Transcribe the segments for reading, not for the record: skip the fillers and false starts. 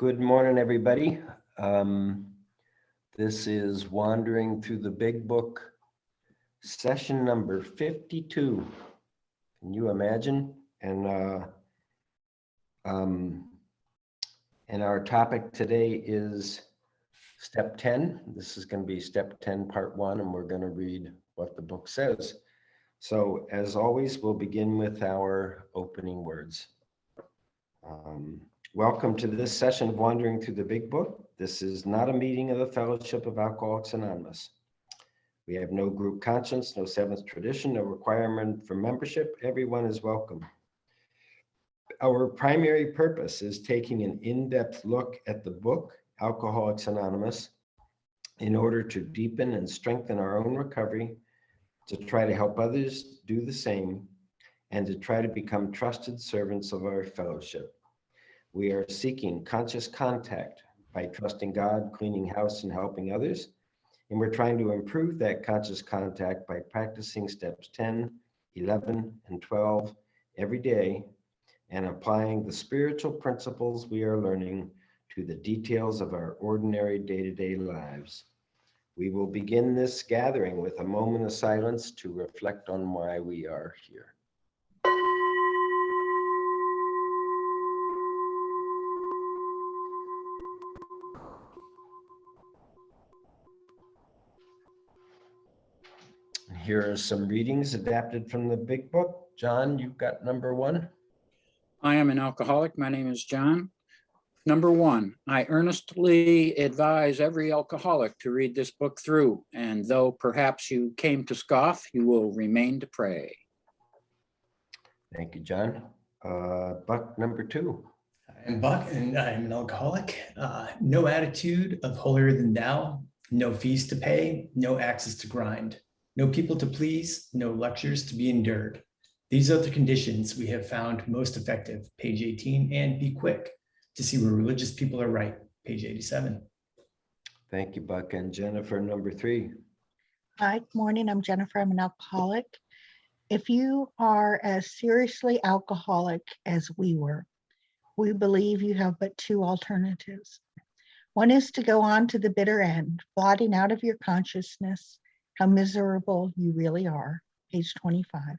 Good morning, everybody. This is Wandering Through the Big Book, session number 52. Can you imagine? And our topic today is step 10. This is going to be step 10, part 1, and we're going to read what the book says. So, as always, we'll begin with our opening words. Welcome to this session of Wandering Through the Big Book. This is not a meeting of the Fellowship of Alcoholics Anonymous. We have no group conscience, no seventh tradition, no requirement for membership. Everyone is welcome. Our primary purpose is taking an in-depth look at the book, Alcoholics Anonymous, in order to deepen and strengthen our own recovery, to try to help others do the same, and to try to become trusted servants of our fellowship. We are seeking conscious contact by trusting God, cleaning house, and helping others. And we're trying to improve that conscious contact by practicing steps 10, 11, and 12 every day and applying the spiritual principles we are learning to the details of our ordinary day-to-day lives. We will begin this gathering with a moment of silence to reflect on why we are here. Here are some readings adapted from the Big Book. John, you've got number 1. I am an alcoholic. My name is John. Number 1, I earnestly advise every alcoholic to read this book through, and though perhaps you came to scoff, you will remain to pray. Thank you, John. Buck, number 2. I'm Buck, and I'm an alcoholic. No attitude of holier than thou, no fees to pay, no axes to grind, no people to please, no lectures to be endured. These are the conditions we have found most effective, page 18, and be quick to see where religious people are right, page 87. Thank you, Buck. And Jennifer, number 3. Hi, good morning. I'm Jennifer. I'm an alcoholic. If you are as seriously alcoholic as we were, we believe you have but 2 alternatives. One is to go on to the bitter end, blotting out of your consciousness how miserable you really are, page 25.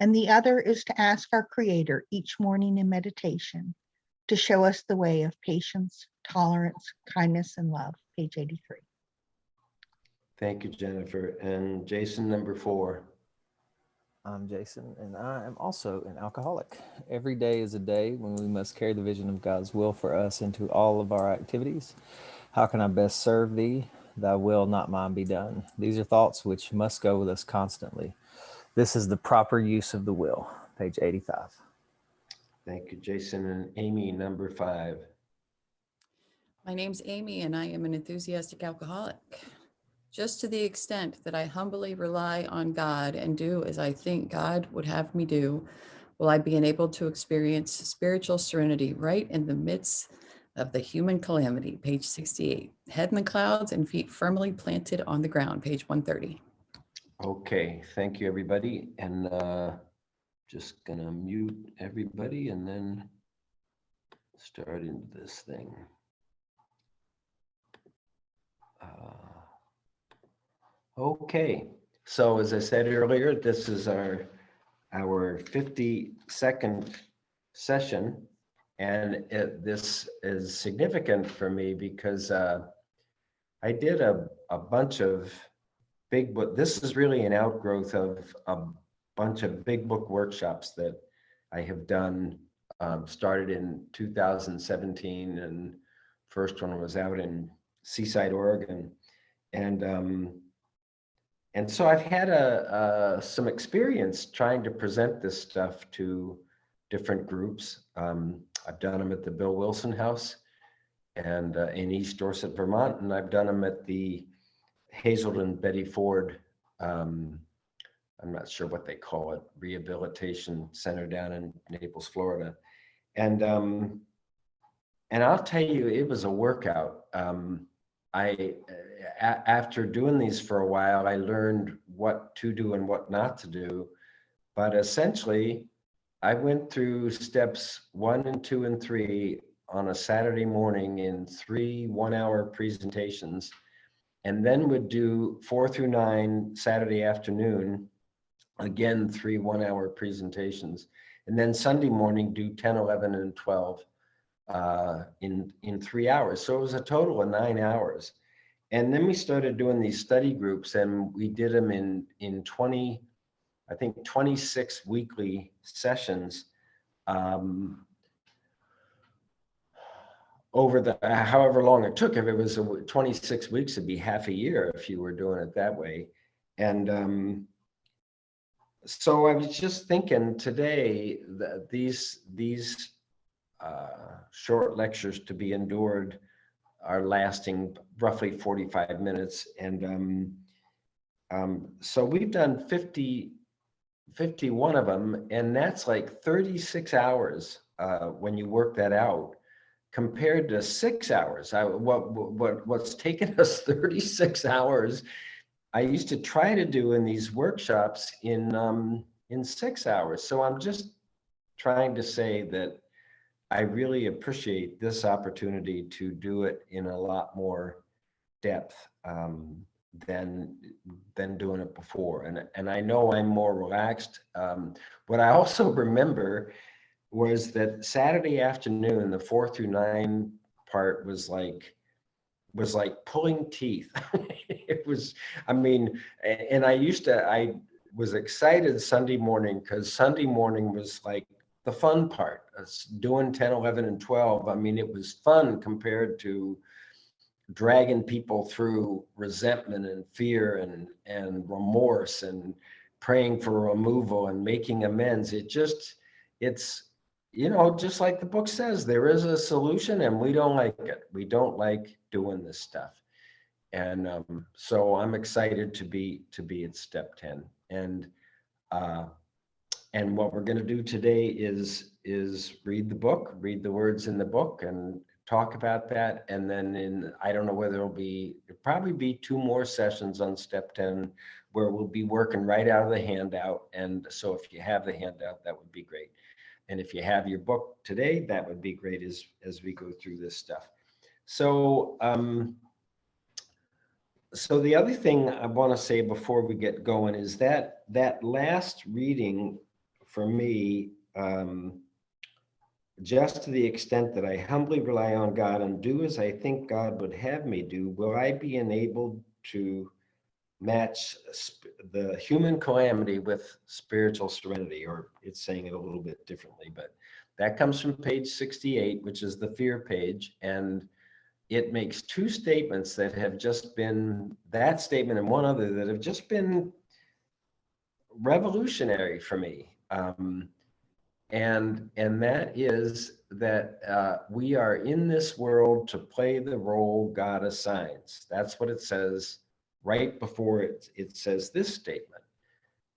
And the other is to ask our Creator each morning in meditation to show us the way of patience, tolerance, kindness, and love, page 83. Thank you, Jennifer. And Jason, number 4. I'm Jason, and I am also an alcoholic. Every day is a day when we must carry the vision of God's will for us into all of our activities. How can I best serve thee? Thy will, not mine, be done. These are thoughts which must go with us constantly. This is the proper use of the will, page 85. Thank you, Jason. And Amy, number 5. My name's Amy, and I am an enthusiastic alcoholic. Just to the extent that I humbly rely on God and do as I think God would have me do, will I be enabled to experience spiritual serenity right in the midst of the human calamity, page 68. Head in the clouds and feet firmly planted on the ground, page 130. Okay, thank you, everybody. And just gonna mute everybody and then start into this thing. Okay, so as I said earlier, this is our 52nd session, and this is significant for me because I did a bunch of big book. This is really an outgrowth of a bunch of big book workshops that I have done, started in 2017, and first one was out in Seaside, Oregon. And so I've had some experience trying to present this stuff to different groups. I've done them at the Bill Wilson House and in East Dorset, Vermont, and I've done them at the Hazelden Betty Ford, I'm not sure what they call it, rehabilitation center down in Naples, Florida. And I'll tell you, it was a workout. After doing these for a while, I learned what to do and what not to do. But essentially, I went through steps 1 and 2 and 3 on a Saturday morning in 3 one-hour presentations, and then would do 4 through 9 Saturday afternoon, again, 3 one-hour presentations, and then Sunday morning do 10, 11, and 12 in 3 hours. So it was a total of 9 hours. And then we started doing these study groups, and we did them in 20, I think 26 weekly sessions over the however long it took. If it was 26 weeks, it'd be half a year if you were doing it that way. And so I was just thinking today that these short lectures to be endured are lasting roughly 45 minutes. And so we've done 51 of them, and that's like 36 hours when you work that out, compared to 6 hours. What's taken us 36 hours, I used to try to do in these workshops in 6 hours. So I'm just trying to say that I really appreciate this opportunity to do it in a lot more depth than doing it before. And I know I'm more relaxed. What I also remember was that Saturday afternoon, the 4 through 9 part was like pulling teeth. It was, I mean, and I was excited Sunday morning, because Sunday morning was like the fun part. Doing 10, 11, and 12. I mean, it was fun compared to dragging people through resentment and fear and remorse and praying for removal and making amends. It's, you know, just like the book says, there is a solution, and we don't like it. We don't like doing this stuff. And so I'm excited to be at step 10. And what we're going to do today is read the book, read the words in the book, and talk about that. And then I don't know whether it'll probably be 2 more sessions on step 10 where we'll be working right out of the handout. And so if you have the handout, that would be great. And if you have your book today, that would be great as we go through this stuff. So, so the other thing I want to say before we get going is that last reading for me, just to the extent that I humbly rely on God and do as I think God would have me do, will I be enabled to match the human calamity with spiritual serenity? Or it's saying it a little bit differently, but that comes from page 68, which is the fear page. And it makes 2 statements that have just been, that statement and one other, that have just been revolutionary for me. And that is that we are in this world to play the role God assigns. That's what it says right before it says this statement.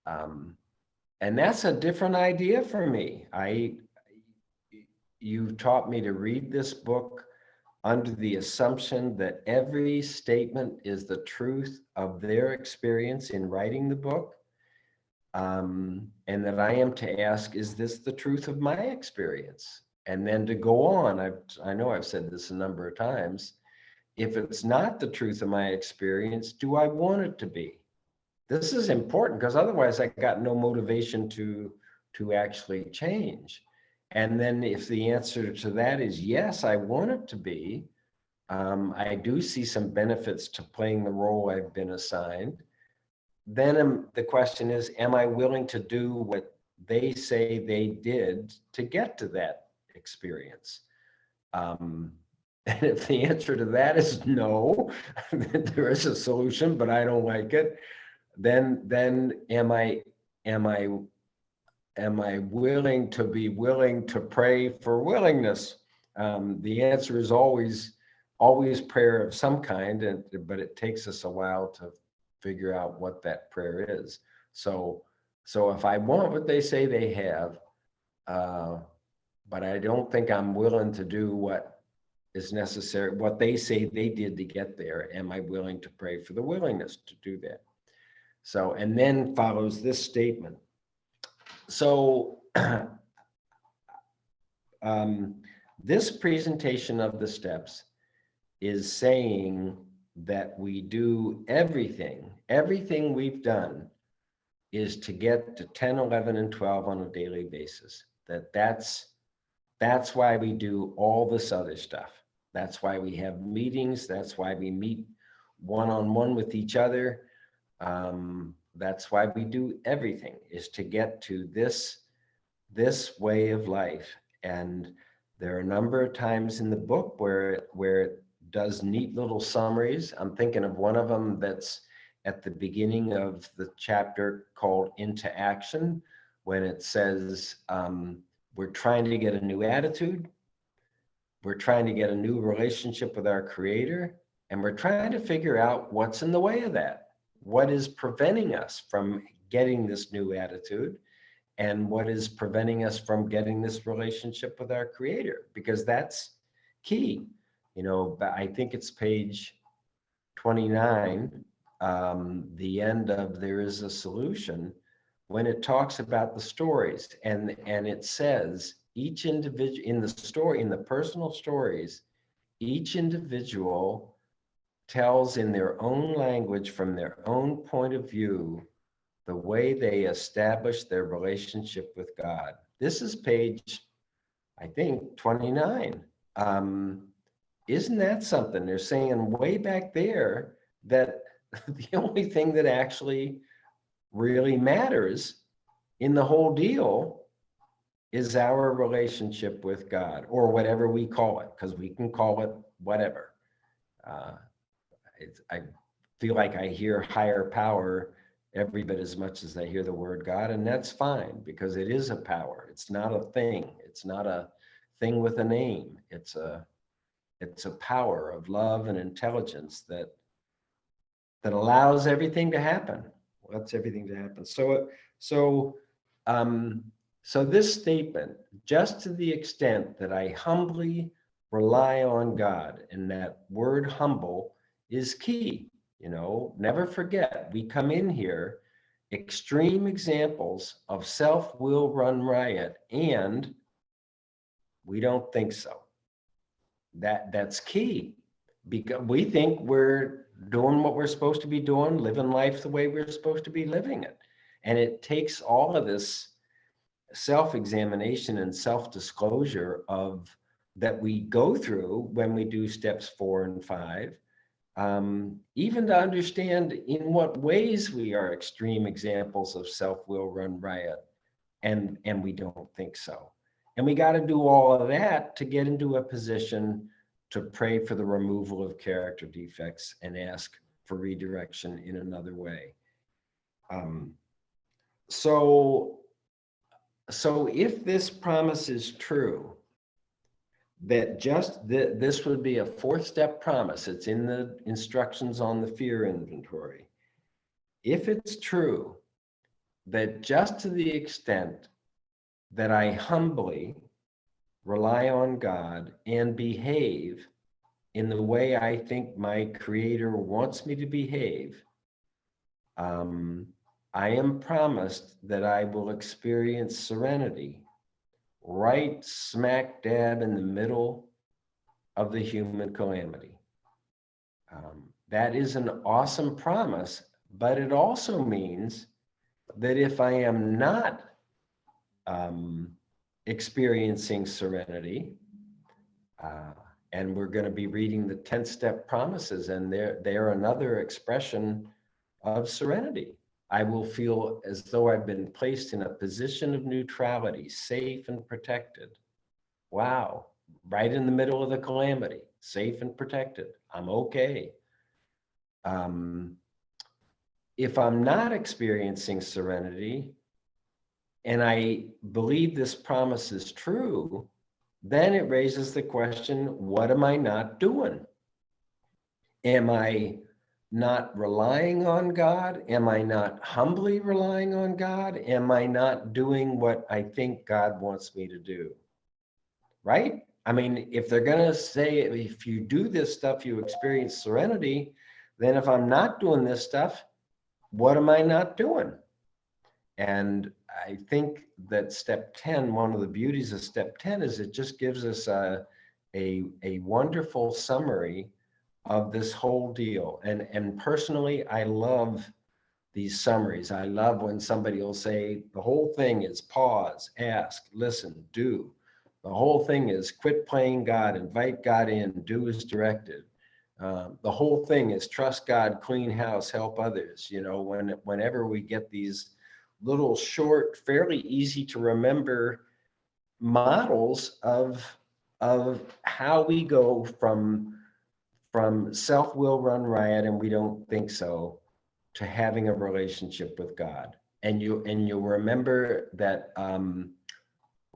And that's a different idea for me. You've taught me to read this book under the assumption that every statement is the truth of their experience in writing the book. And that I am to ask, is this the truth of my experience? And then to go on, I know I've said this a number of times, if it's not the truth of my experience, do I want it to be? This is important, because otherwise I got no motivation to actually change. And then if the answer to that is yes, I want it to be, I do see some benefits to playing the role I've been assigned. Then the question is, am I willing to do what they say they did to get to that experience? And if the answer to that is no, there is a solution, but I don't like it, then am I willing to pray for willingness? The answer is always prayer of some kind, but it takes us a while to figure out what that prayer is. So if I want what they say they have, but I don't think I'm willing to do what is necessary, what they say they did to get there, am I willing to pray for the willingness to do that? So, and then follows this statement. So This presentation of the steps is saying that we do everything we've done is to get to 10, 11, and 12 on a daily basis. That's why we do all this other stuff. That's why we have meetings. That's why we meet one-on-one with each other. That's why we do everything, is to get to this way of life. And there are a number of times in the book where it does neat little summaries. I'm thinking of one of them that's at the beginning of the chapter called Into Action, when it says, we're trying to get a new attitude, we're trying to get a new relationship with our Creator, and we're trying to figure out what's in the way of that. What is preventing us from getting this new attitude, and what is preventing us from getting this relationship with our Creator? Because that's key. You know, I think it's page 29, the end of There Is a Solution, when it talks about the stories, and it says each individual in the story, in the personal stories, each individual tells in their own language, from their own point of view, the way they establish their relationship with God. This is page, I think, 29. Isn't that something? They're saying way back there that the only thing that actually really matters in the whole deal is our relationship with God, or whatever we call it, because we can call it whatever. I feel like I hear higher power every bit as much as I hear the word God, and that's fine, because it is a power. It's not a thing. It's not a thing with a name. It's a power of love and intelligence that allows everything to happen. Lets everything to happen. So this statement, just to the extent that I humbly rely on God, and that word humble is key. You know, never forget, we come in here, extreme examples of self-will run riot, and we don't think so. That's key, because we think we're doing what we're supposed to be doing, living life the way we're supposed to be living it. And it takes all of this self-examination and self-disclosure of that we go through when we do steps 4 and 5, even to understand in what ways we are extreme examples of self-will run riot, and we don't think so. And we got to do all of that to get into a position to pray for the removal of character defects and ask for redirection in another way. So if this promise is true, that just this would be a 4th step promise, it's in the instructions on the fear inventory. If it's true that just to the extent that I humbly rely on God and behave in the way I think my Creator wants me to behave, I am promised that I will experience serenity right smack dab in the middle of the human calamity. That is an awesome promise, but it also means that if I am not experiencing serenity, and we're going to be reading the 10th step promises, and they're another expression of serenity. I will feel as though I've been placed in a position of neutrality, safe and protected. Wow, right in the middle of the calamity, safe and protected. I'm okay. If I'm not experiencing serenity, and I believe this promise is true, then it raises the question, what am I not doing? Am I not relying on God? Am I not humbly relying on God? Am I not doing what I think God wants me to do? Right? I mean, if they're going to say, if you do this stuff, you experience serenity, then if I'm not doing this stuff, what am I not doing? And I think that step 10, one of the beauties of step 10 is it just gives us a wonderful summary of this whole deal. And personally, I love these summaries. I love when somebody will say the whole thing is pause, ask, listen, do. The whole thing is quit playing God, invite God in, do as directed. The whole thing is trust God, clean house, help others. You know, whenever we get these little short, fairly easy to remember models of how we go from self-will run riot and we don't think so, to having a relationship with God. And you'll remember that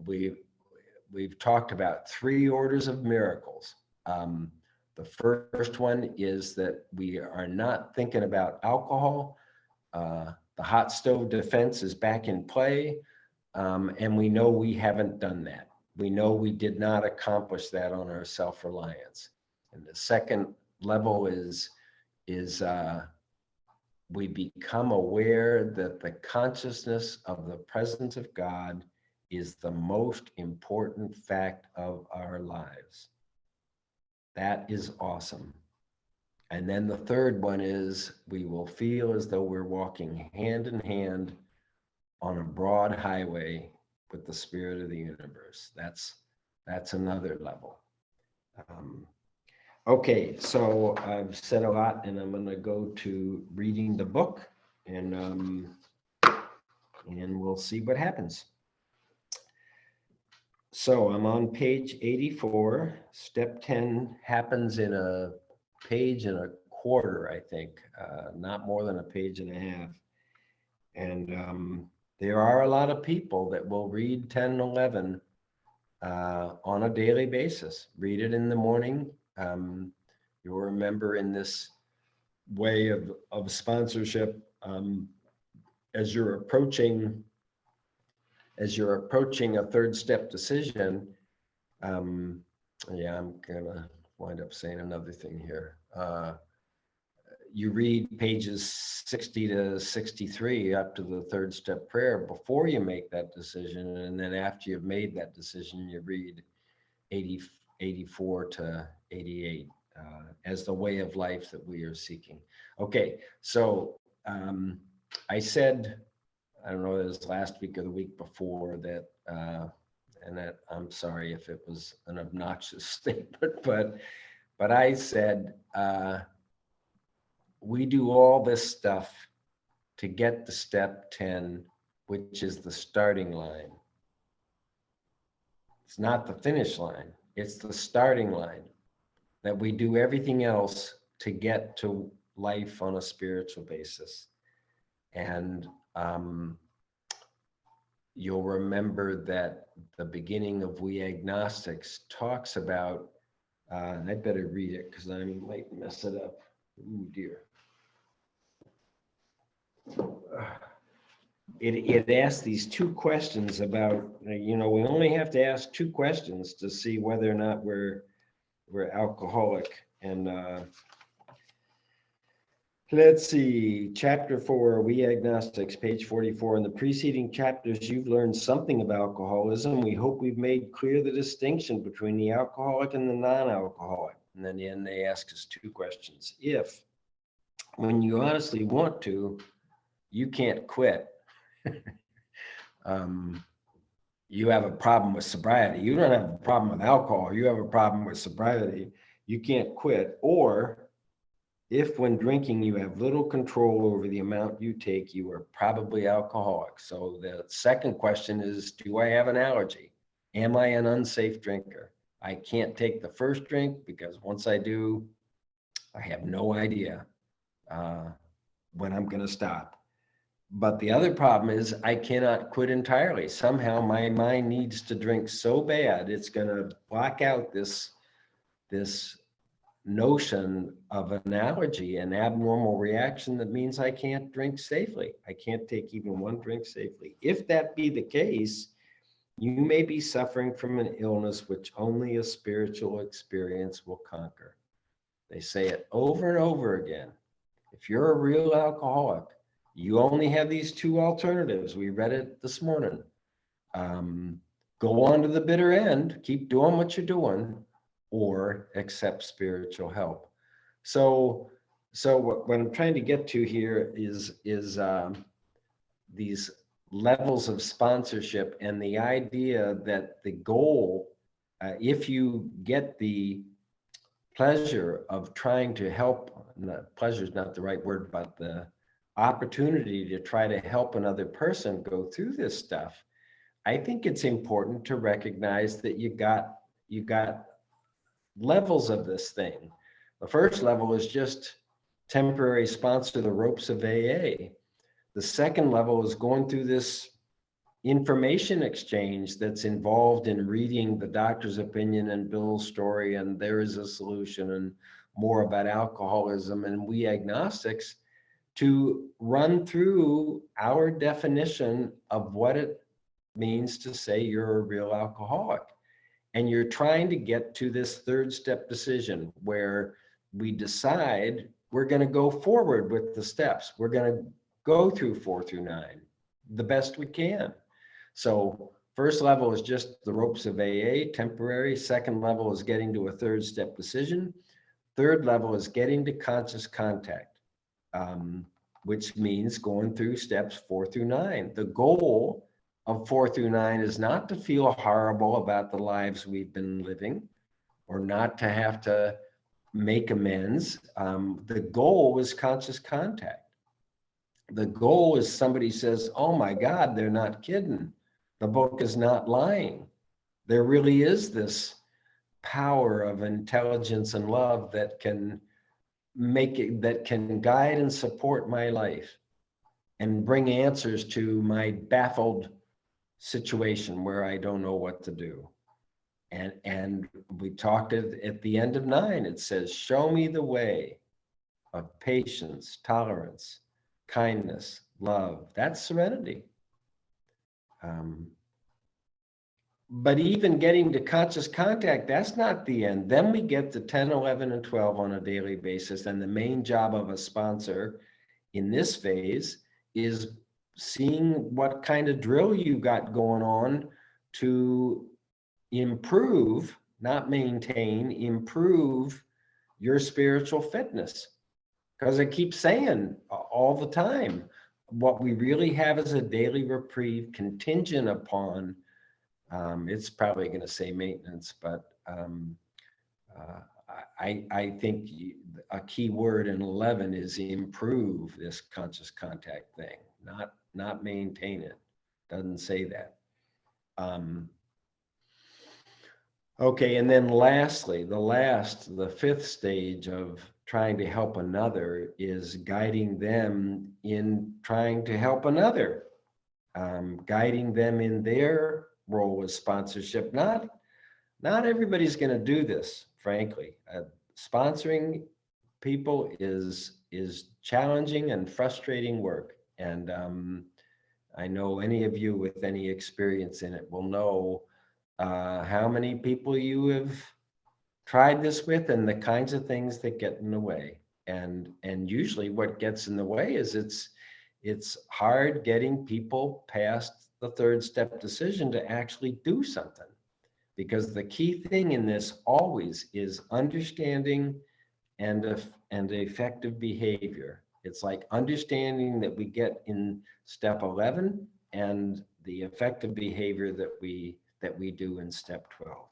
we've talked about 3 orders of miracles. The first one is that we are not thinking about alcohol. The hot stove defense is back in play. And we know we haven't done that. We know we did not accomplish that on our self-reliance. And the second level is we become aware that the consciousness of the presence of God is the most important fact of our lives. That is awesome. And then the third one is we will feel as though we're walking hand in hand on a broad highway with the spirit of the universe. That's another level. Okay, so I've said a lot, and I'm going to go to reading the book, and we'll see what happens. So I'm on page 84. Step 10 happens in a page and a quarter, I think, not more than a page and a half. And there are a lot of people that will read 10 and 11 on a daily basis. Read it in the morning. You'll remember in this way of sponsorship, as you're approaching a third step decision, yeah, I'm gonna wind up saying another thing here. You read pages 60 to 63 up to the third step prayer before you make that decision. And then after you've made that decision, you read 84 to 88 as the way of life that we are seeking. Okay, so I said, I don't know, it was last week or the week before that, and that I'm sorry if it was an obnoxious statement, but I said, we do all this stuff to get to step 10, which is the starting line. It's not the finish line, it's the starting line. That we do everything else to get to life on a spiritual basis. And you'll remember that the beginning of We Agnostics talks about, I better read it because I might mess it up. Ooh, dear. It asks these 2 questions about, you know, we only have to ask 2 questions to see whether or not we're alcoholic. And let's see, chapter 4, We Agnostics, page 44. In the preceding chapters, you've learned something about alcoholism. We hope we've made clear the distinction between the alcoholic and the non-alcoholic. And then in the end, they ask us 2 questions. If, when you honestly want to, you can't quit, you have a problem with sobriety. You don't have a problem with alcohol. You have a problem with sobriety. You can't quit. Or if when drinking, you have little control over the amount you take, you are probably alcoholic. So the second question is, do I have an allergy? Am I an unsafe drinker? I can't take the first drink because once I do, I have no idea when I'm going to stop. But the other problem is I cannot quit entirely. Somehow my mind needs to drink so bad, it's going to block out this notion of an allergy, an abnormal reaction that means I can't drink safely. I can't take even one drink safely. If that be the case, you may be suffering from an illness which only a spiritual experience will conquer. They say it over and over again. If you're a real alcoholic, You only have these two alternatives. We read it this morning. Go on to the bitter end, keep doing what you're doing, or accept spiritual help. So what I'm trying to get to here is these levels of sponsorship and the idea that the goal, if you get the pleasure of trying to help, pleasure is not the right word, but the opportunity to try to help another person go through this stuff, I think it's important to recognize that you got levels of this thing. The first level is just temporary sponsor the ropes of AA. The second level is going through this information exchange that's involved in reading the doctor's opinion and Bill's story, and there is a solution, and more about alcoholism, and we agnostics to run through our definition of what it means to say you're a real alcoholic. And you're trying to get to this third step decision where we decide we're going to go forward with the steps. We're going to go through 4 through 9 the best we can. So first level is just the ropes of AA, temporary. Second level is getting to a third step decision. Third level is getting to conscious contact, which means going through steps 4 through 9. The goal of 4 through 9 is not to feel horrible about the lives we've been living or not to have to make amends. The goal is conscious contact. The goal is somebody says, oh my God, they're not kidding. The book is not lying. There really is this power of intelligence and love that can make it, that can guide and support my life and bring answers to my baffled situation where I don't know what to do. And we talked at the end of 9, it says, show me the way of patience, tolerance, kindness, love. That's serenity. But even getting to conscious contact, that's not the end. Then we get to 10, 11, and 12 on a daily basis. And the main job of a sponsor in this phase is seeing what kind of drill you got going on to improve, not maintain, improve your spiritual fitness. Because I keep saying all the time, what we really have is a daily reprieve contingent upon, it's probably going to say maintenance, but I think a key word in 11 is improve this conscious contact thing, not maintain it. Doesn't say that. Okay, and then lastly, the fifth stage of trying to help another is guiding them in trying to help another, guiding them in their role as sponsorship. Not everybody's going to do this, frankly. Sponsoring people is challenging and frustrating work. And I know any of you with any experience in it will know how many people you have tried this with and the kinds of things that get in the way. And usually what gets in the way is it's hard getting people past the third step decision to actually do something. Because the key thing in this always is understanding and effective behavior. It's like understanding that we get in step 11 and the effective behavior that we do in step 12.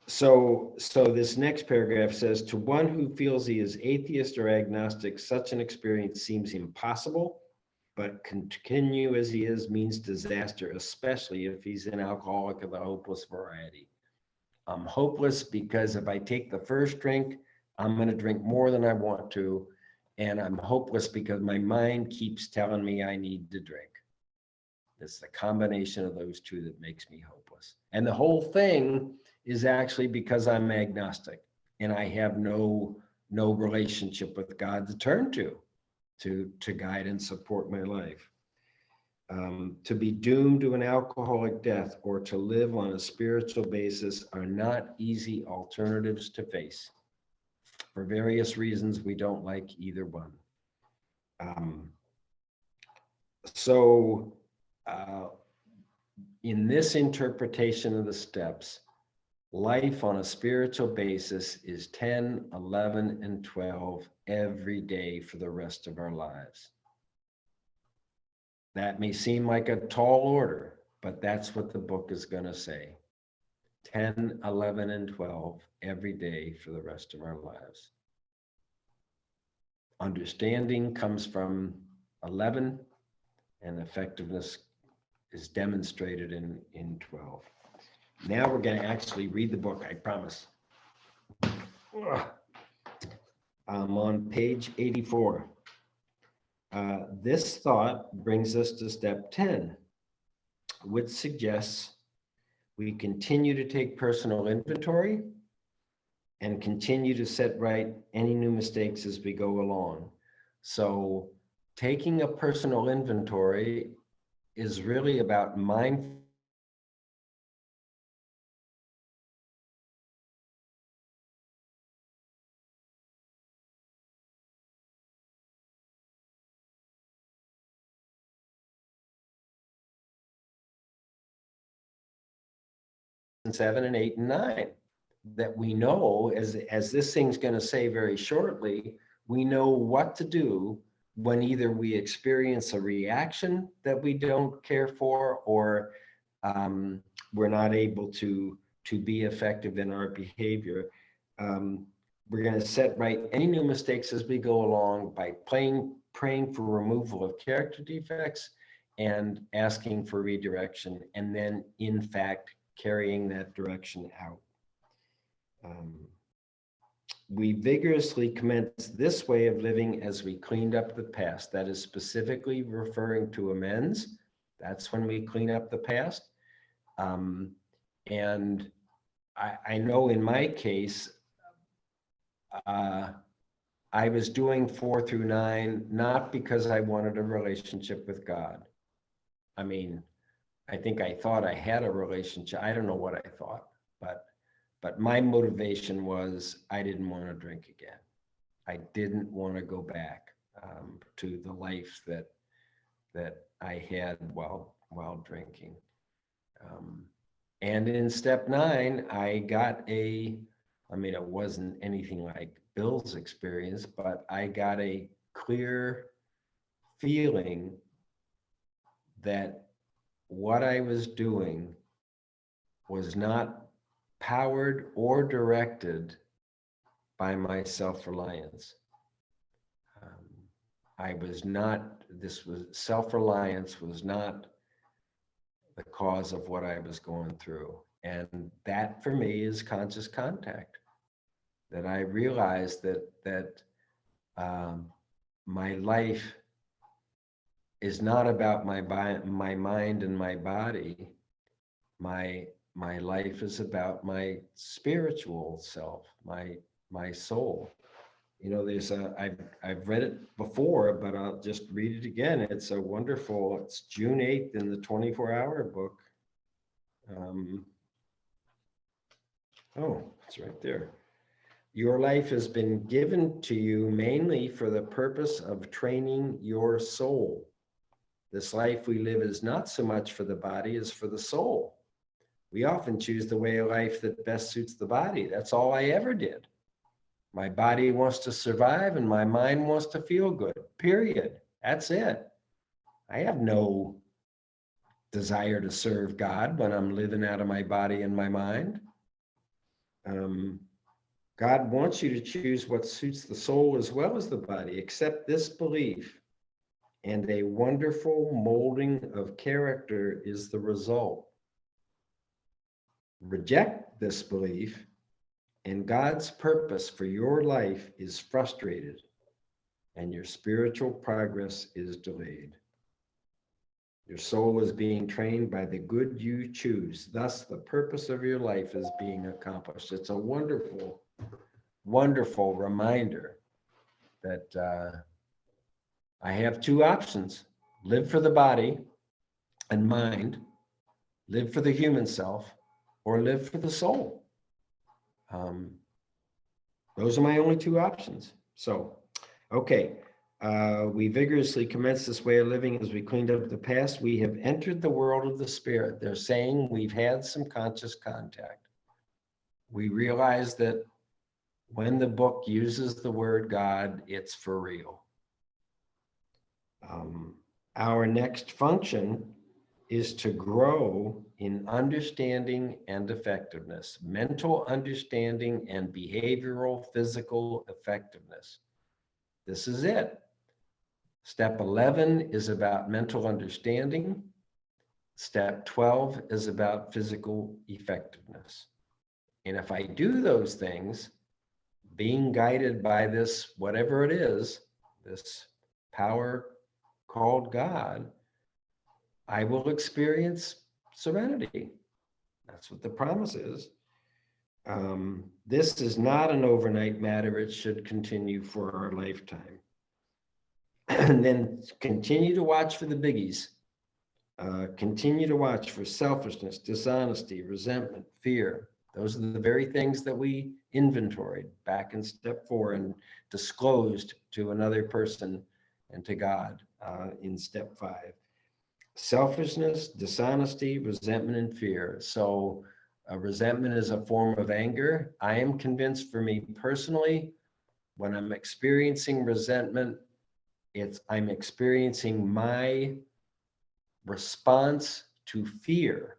So this next paragraph says, to one who feels he is atheist or agnostic, such an experience seems impossible, but continue as he is means disaster, especially if he's an alcoholic of the hopeless variety. I'm hopeless because if I take the first drink, I'm going to drink more than I want to. And I'm hopeless because my mind keeps telling me I need to drink. It's the combination of those two that makes me hopeless. And the whole thing is actually because I'm agnostic and I have no relationship with God to turn to guide and support my life. To be doomed to an alcoholic death or to live on a spiritual basis are not easy alternatives to face. For various reasons, we don't like either one. So in this interpretation of the steps, life on a spiritual basis is 10, 11, and 12 every day for the rest of our lives. That may seem like a tall order, but that's what the book is going to say. 10, 11, and 12 every day for the rest of our lives. Understanding comes from 11, and effectiveness is demonstrated in 12. Now we're going to actually read the book, I promise. I'm on page 84. This thought brings us to step 10, which suggests we continue to take personal inventory and continue to set right any new mistakes as we go along. So taking a personal inventory is really about mindful. 7 and 8 and 9 that we know, as this thing's going to say very shortly, we know what to do when either we experience a reaction that we don't care for, or we're not able to be effective in our behavior. We're going to set right any new mistakes as we go along by praying for removal of character defects and asking for redirection, and then in fact carrying that direction out. We vigorously commenced this way of living as we cleaned up the past. That is specifically referring to amends. That's when we clean up the past. And I know in my case, I was doing 4 through 9, not because I wanted a relationship with God. I mean, I think I thought I had a relationship. I don't know what I thought, but my motivation was I didn't want to drink again. I didn't want to go back to the life that I had while drinking. And in step 9, I got it wasn't anything like Bill's experience, but I got a clear feeling that what I was doing was not powered or directed by my self-reliance. Self-reliance was not the cause of what I was going through. And that for me is conscious contact. That I realized that my life is not about my mind and my body. My life is about my spiritual self, my soul. You know, I've read it before, but I'll just read it again. It's June 8th in the 24-hour book. It's right there. Your life has been given to you mainly for the purpose of training your soul. This life we live is not so much for the body as for the soul. We often choose the way of life that best suits the body. That's all I ever did. My body wants to survive and my mind wants to feel good, period. That's it. I have no desire to serve God when I'm living out of my body and my mind. God wants you to choose what suits the soul as well as the body. Accept this belief, and a wonderful molding of character is the result. Reject this belief, and God's purpose for your life is frustrated, and your spiritual progress is delayed. Your soul is being trained by the good you choose. Thus, the purpose of your life is being accomplished. It's a wonderful, wonderful reminder that I have 2 options: live for the body and mind, live for the human self, or live for the soul. Those are my only 2 options. So, okay. We vigorously commenced this way of living as we cleaned up the past. We have entered the world of the spirit. They're saying we've had some conscious contact. We realize that when the book uses the word God, it's for real. Our next function is to grow in understanding and effectiveness, mental understanding and behavioral physical effectiveness. This is it. Step 11 is about mental understanding. Step 12 is about physical effectiveness. And if I do those things, being guided by this, whatever it is, this power called God, I will experience serenity. That's what the promise is. This is not an overnight matter. It should continue for our lifetime. And then continue to watch for the biggies. Continue to watch for selfishness, dishonesty, resentment, fear. Those are the very things that we inventoried back in step 4 and disclosed to another person and to God in step 5. Selfishness, dishonesty, resentment, and fear. So resentment is a form of anger. I am convinced, for me personally, when I'm experiencing resentment, I'm experiencing my response to fear.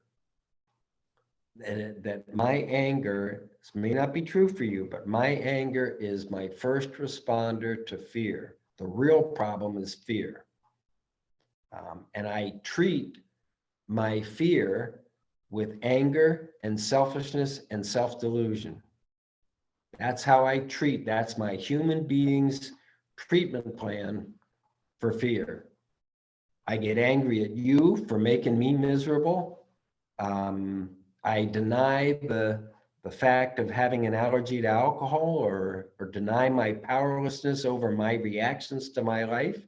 And that my anger, this may not be true for you, but my anger is my first responder to fear. The real problem is fear. And I treat my fear with anger and selfishness and self-delusion. That's how I treat, that's my human being's treatment plan for fear. I get angry at you for making me miserable. I deny the fact of having an allergy to alcohol or deny my powerlessness over my reactions to my life.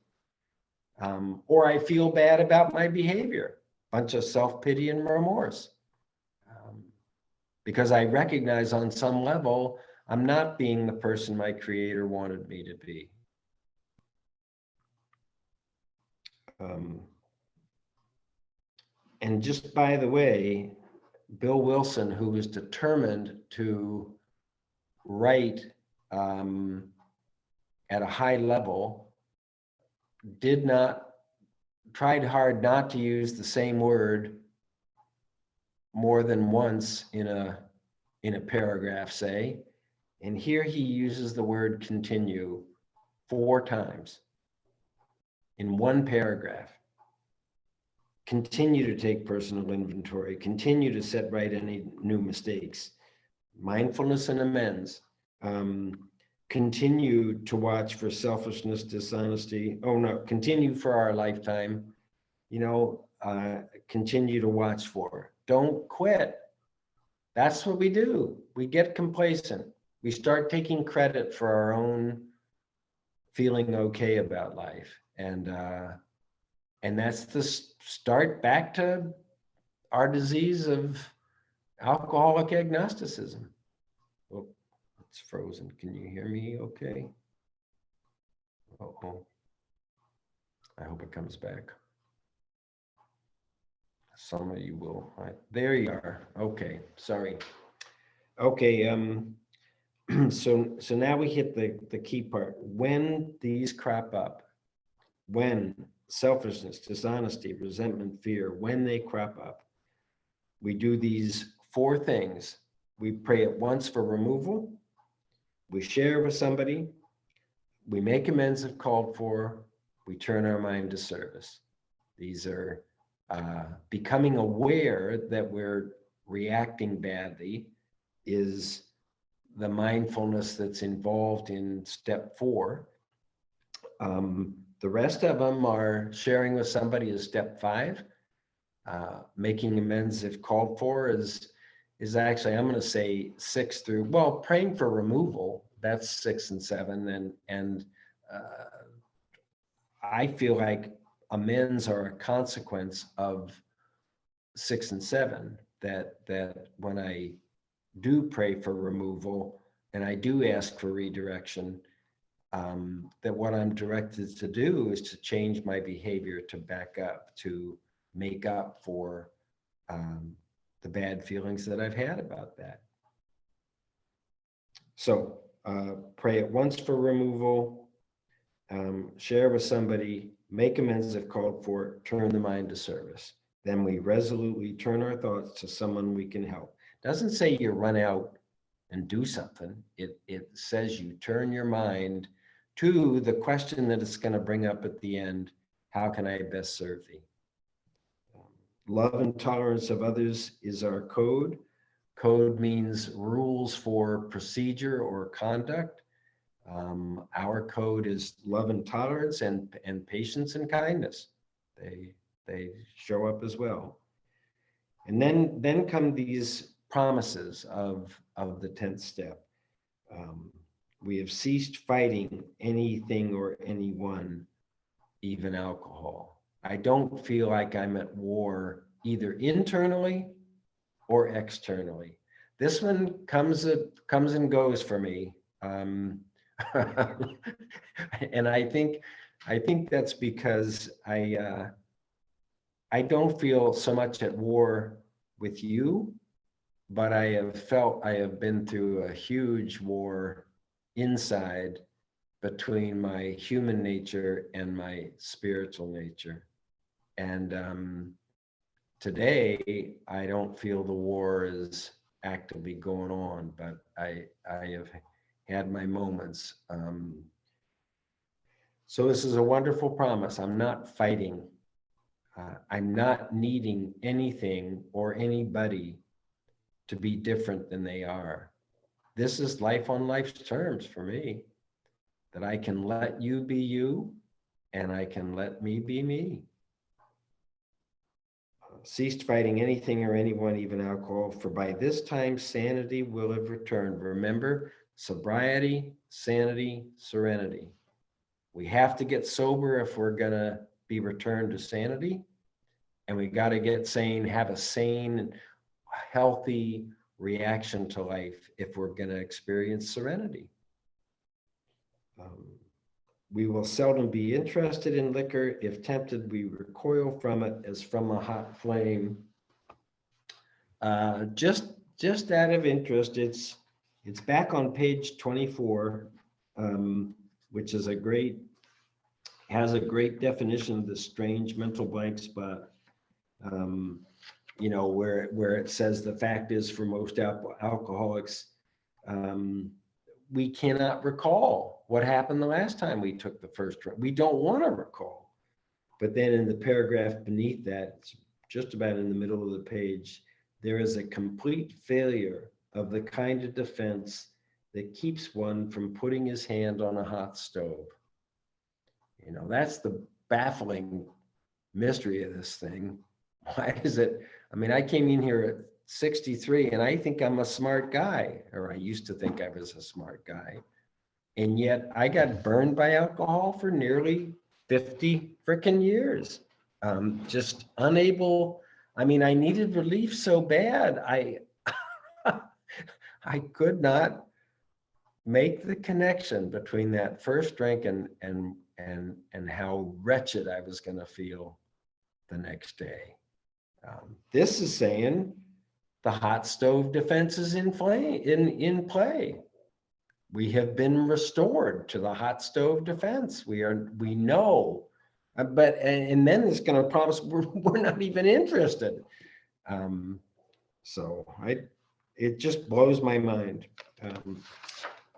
Or I feel bad about my behavior, bunch of self-pity and remorse. Because I recognize on some level, I'm not being the person my creator wanted me to be. And just by the way, Bill Wilson, who was determined to write at a high level, tried hard not to use the same word more than once in a paragraph, say. And here he uses the word continue 4 times in one paragraph. Continue to take personal inventory, continue to set right any new mistakes, mindfulness and amends, continue to watch for selfishness, dishonesty. Oh no, continue for our lifetime, continue to watch for. Don't quit. That's what we do. We get complacent. We start taking credit for our own feeling okay about life. And that's the start back to our disease of alcoholic agnosticism. Oh, it's frozen. Can you hear me okay? Uh-oh. I hope it comes back. Some of you will. There you are. Okay, sorry. Okay, so now we hit the key part. When these crop up, when selfishness, dishonesty, resentment, fear, when they crop up, we do these 4 things. We pray at once for removal, we share with somebody, we make amends if called for, we turn our mind to service. These are becoming aware that we're reacting badly is the mindfulness that's involved in step 4. The rest of them are sharing with somebody is step 5. Making amends if called for is actually, I'm going to say 6 through, well, praying for removal, that's 6 and 7. And I feel like amends are a consequence of 6 and 7, that when I do pray for removal and I do ask for redirection, that what I'm directed to do is to change my behavior to back up, to make up for the bad feelings that I've had about that. So pray at once for removal, share with somebody, make amends if called for, turn the mind to service. Then we resolutely turn our thoughts to someone we can help. Doesn't say you run out and do something. It says you turn your mind to the question that it's going to bring up at the end: how can I best serve thee? Love and tolerance of others is our code. Code means rules for procedure or conduct. Our code is love and tolerance and patience and kindness. They show up as well. And then come these promises of the 10th step. We have ceased fighting anything or anyone, even alcohol. I don't feel like I'm at war either internally or externally. This one comes and goes for me. And I think that's because I don't feel so much at war with you, but I have been through a huge war inside between my human nature and my spiritual nature. And today, I don't feel the war is actively going on, but I have had my moments. So this is a wonderful promise. I'm not fighting. I'm not needing anything or anybody to be different than they are. This is life on life's terms for me, that I can let you be you and I can let me be me. Ceased fighting anything or anyone, even alcohol, for by this time sanity will have returned. Remember, sobriety, sanity, serenity. We have to get sober if we're gonna be returned to sanity, and we got to get sane, have a sane, healthy reaction to life if we're going to experience serenity. We will seldom be interested in liquor. If tempted, we recoil from it as from a hot flame. Just out of interest, it's back on page 24, which is has a great definition of the strange mental blank spot. You know, where it says the fact is for most alcoholics, we cannot recall what happened the last time we took the first drink. We don't want to recall. But then in the paragraph beneath that, it's just about in the middle of the page, there is a complete failure of the kind of defense that keeps one from putting his hand on a hot stove. You know, that's the baffling mystery of this thing. Why is it? I mean, I came in here at 63 and I think I'm a smart guy, or I used to think I was a smart guy. And yet I got burned by alcohol for nearly 50 freaking years. Just unable. I mean, I needed relief so bad. I could not make the connection between that first drink and how wretched I was going to feel the next day. This is saying the hot stove defense is in play. We have been restored to the hot stove defense. We know, but and then it's going to promise we're not even interested. So it just blows my mind.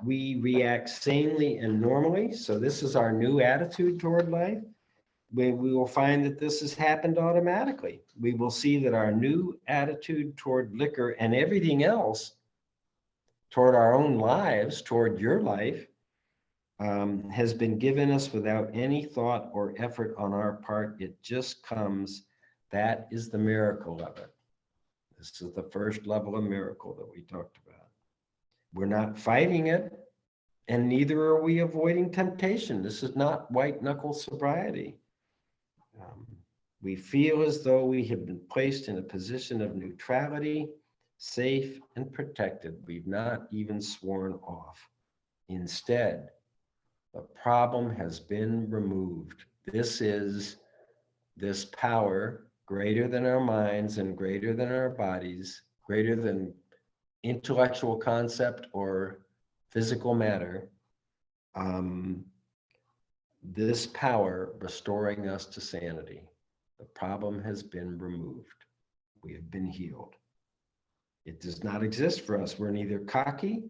We react sanely and normally. So this is our new attitude toward life. We will find that this has happened automatically. We will see that our new attitude toward liquor and everything else, toward our own lives, toward your life, has been given us without any thought or effort on our part. It just comes. That is the miracle of it. This is the first level of miracle that we talked about. We're not fighting it, and neither are we avoiding temptation. This is not white knuckle sobriety. We feel as though we have been placed in a position of neutrality, safe and protected. We've not even sworn off. Instead, The problem has been removed. This is this power greater than our minds and greater than our bodies, greater than intellectual concept or physical matter. This power restoring us to sanity. The problem has been removed. We have been healed. It does not exist for us. We're neither cocky,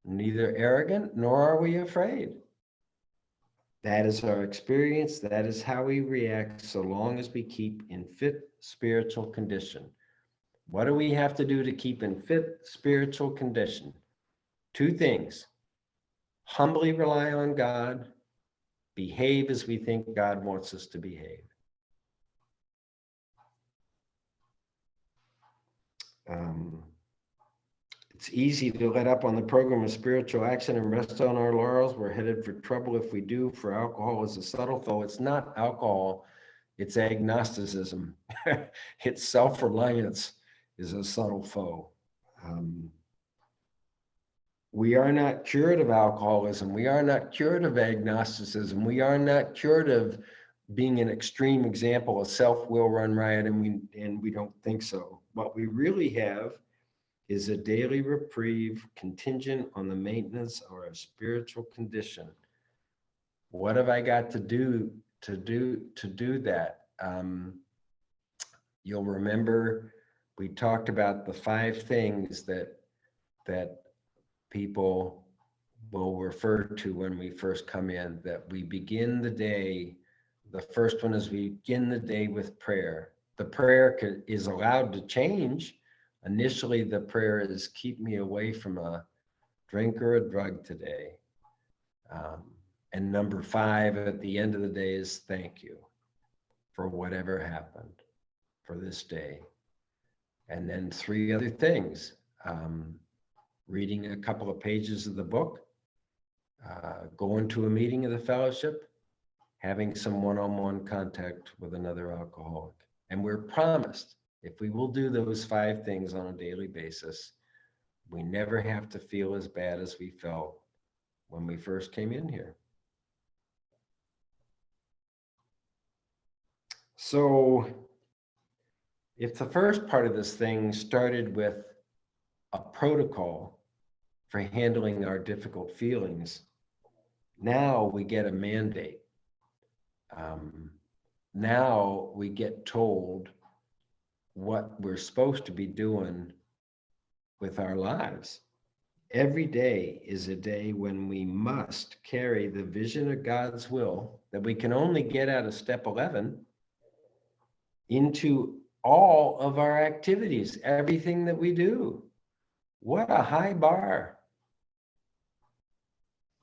neither arrogant, nor are we afraid. That is our experience. That is how we react so long as we keep in fit spiritual condition. What do we have to do to keep in fit spiritual condition? Two things. Humbly rely on God. Behave as we think God wants us to behave. It's easy to let up on the program of spiritual action and rest on our laurels. We're headed for trouble if we do, for alcohol is a subtle foe. It's not alcohol, it's agnosticism. It's self-reliance is a subtle foe. We are not cured of alcoholism. We are not cured of agnosticism. We are not cured of being an extreme example of self-will run riot, and we don't think so. What we really have is a daily reprieve contingent on the maintenance of our spiritual condition. What have I got to do that? You'll remember we talked about the 5 things that people will refer to when we first come in, that we begin the day. The first one is we begin the day with prayer. The prayer is allowed to change. Initially, the prayer is, keep me away from a drink or a drug today. And number 5 at the end of the day is thank you for whatever happened for this day. And then 3 other things, reading a couple of pages of the book, going to a meeting of the fellowship, having some one-on-one contact with another alcoholic. And we're promised, if we will do those 5 things on a daily basis, we never have to feel as bad as we felt when we first came in here. So if the first part of this thing started with a protocol for handling our difficult feelings, now we get a mandate. Now we get told what we're supposed to be doing with our lives. Every day is a day when we must carry the vision of God's will that we can only get out of step 11 into all of our activities, everything that we do. What a high bar.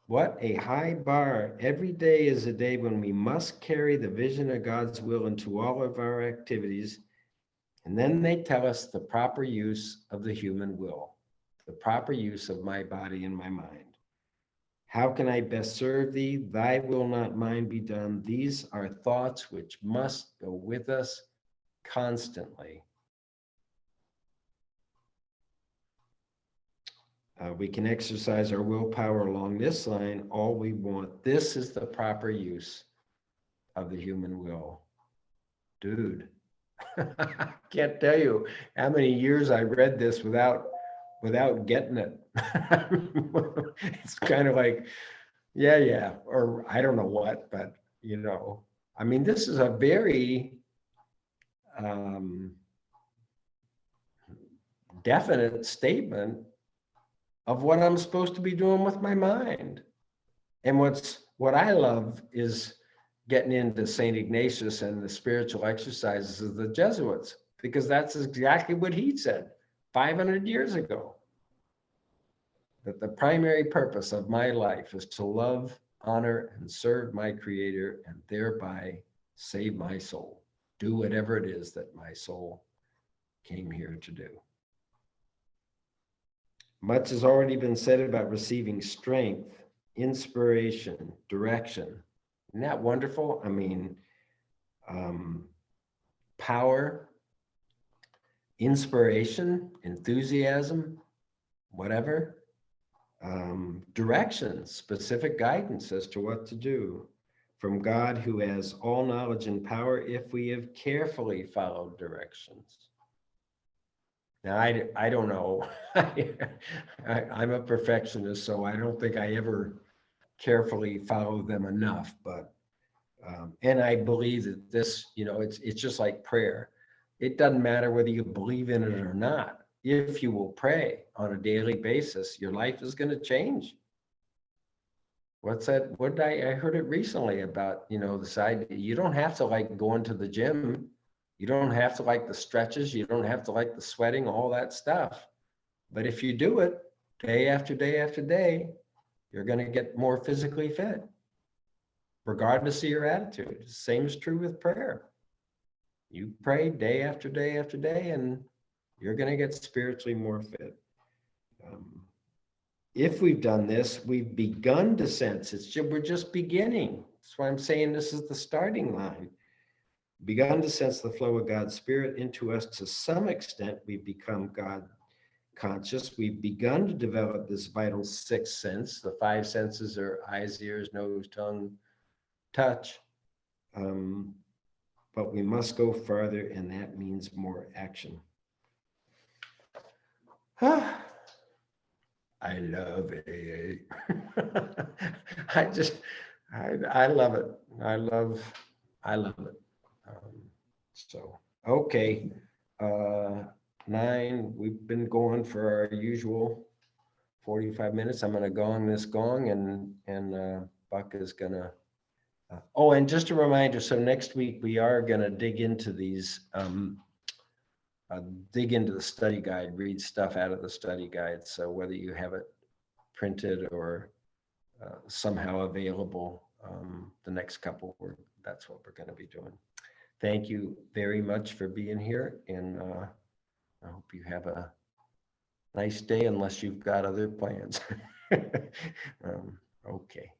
What a high bar. Every day is a day when we must carry the vision of God's will into all of our activities. And then they tell us the proper use of the human will, the proper use of my body and my mind. How can I best serve thee? Thy will, not mine, be done. These are thoughts which must go with us constantly. We can exercise our willpower along this line all we want. This is the proper use of the human will. Dude, I can't tell you how many years I read this without getting it. It's kind of like, yeah, or I don't know what, but I mean, this is a very definite statement of what I'm supposed to be doing with my mind. And what I love is getting into St. Ignatius and the spiritual exercises of the Jesuits, because that's exactly what he said 500 years ago. That the primary purpose of my life is to love, honor, and serve my Creator, and thereby save my soul. Do whatever it is that my soul came here to do. Much has already been said about receiving strength, inspiration, direction. Isn't that wonderful? I mean, power, inspiration, enthusiasm, whatever. Directions, specific guidance as to what to do from God, who has all knowledge and power, if we have carefully followed directions. Now, I don't know. I'm a perfectionist, so I don't think I ever carefully follow them enough. But and I believe that this, it's just like prayer. It doesn't matter whether you believe in it or not. If you will pray on a daily basis, your life is going to change. What's that? I heard it recently about, the side, you don't have to like going to the gym. You don't have to like the stretches. You don't have to like the sweating, all that stuff. But if you do it day after day after day, you're going to get more physically fit, regardless of your attitude. The same is true with prayer. You pray day after day after day, and you're going to get spiritually more fit. If we've done this, we've begun to sense we're just beginning. That's why I'm saying this is the starting line. Begun to sense the flow of God's Spirit into us to some extent. We've become God conscious. We've begun to develop this vital sixth sense. The five senses are eyes, ears, nose, tongue, touch. But we must go farther, and that means more action. I love AA. I love it. I love it. Okay. 9, we've been going for our usual 45 minutes. I'm going to gong this gong, and Buck is going to. Oh, and just a reminder. So next week we are going to dig into these. Dig into the study guide, read stuff out of the study guide. So whether you have it printed or somehow available, the next couple, that's what we're going to be doing. Thank you very much for being here, and I hope you have a nice day, unless you've got other plans. Okay.